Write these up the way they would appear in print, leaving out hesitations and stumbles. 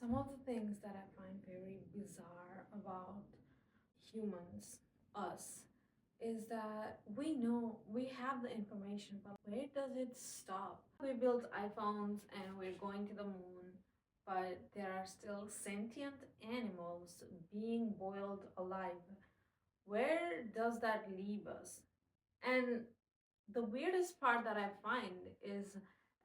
Some of the things that I find very bizarre about humans, us, is that we know we have the information, but where does it stop? We built iPhones and we're going to the moon, but there are still sentient animals being boiled alive. Where does that leave us? And the weirdest part that I find is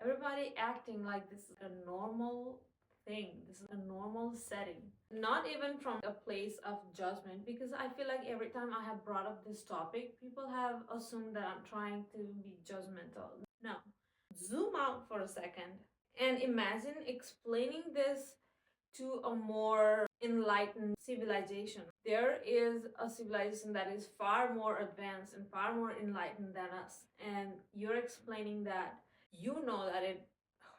everybody acting like this is a normal thing, this is a normal setting. Not even from a place of judgment, because I feel like every time I have brought up this topic, people have assumed that I'm trying to be judgmental. No. Zoom out for a second and imagine explaining this to a more enlightened civilization. There is a civilization that is far more advanced and far more enlightened than us, and you're explaining that you know that it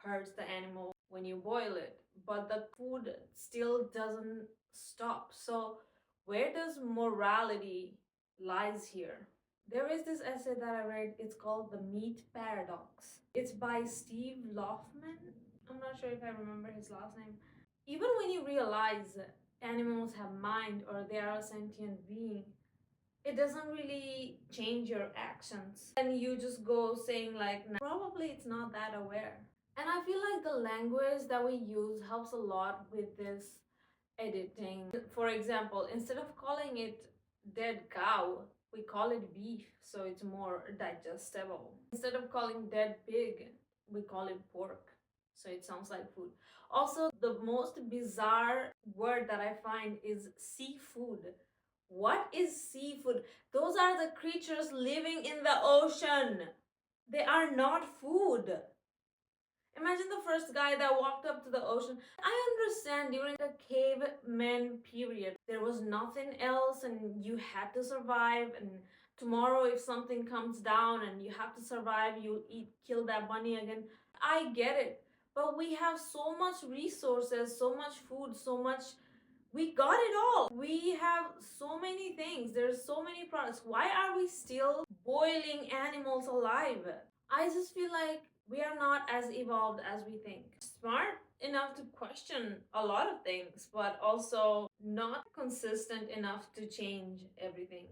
hurts the animal when you boil it, but the food still doesn't stop. So where does morality lies here? There is this essay that I read, it's called The Meat Paradox. It's by Steve Loffman. I'm not sure if I remember his last name. Even when you realize animals have mind or they are a sentient being, it doesn't really change your actions. And you just go saying like, nah, probably it's not that aware. And I feel like the language that we use helps a lot with this editing. For example, instead of calling it dead cow, we call it beef, so it's more digestible. Instead of calling dead pig, we call it pork, so it sounds like food. Also, the most bizarre word that I find is seafood. What is seafood? Those are the creatures living in the ocean. They are not food. Imagine the first guy that walked up to the ocean. I understand during the caveman period, there was nothing else and you had to survive. And tomorrow, if something comes down and you have to survive, you'll kill that bunny again. I get it. But we have so much resources, so much food, so much. We got it all. We have so many things. There's so many products. Why are we still boiling animals alive? I just feel like we are not as evolved as we think. Smart enough to question a lot of things, but also not consistent enough to change everything.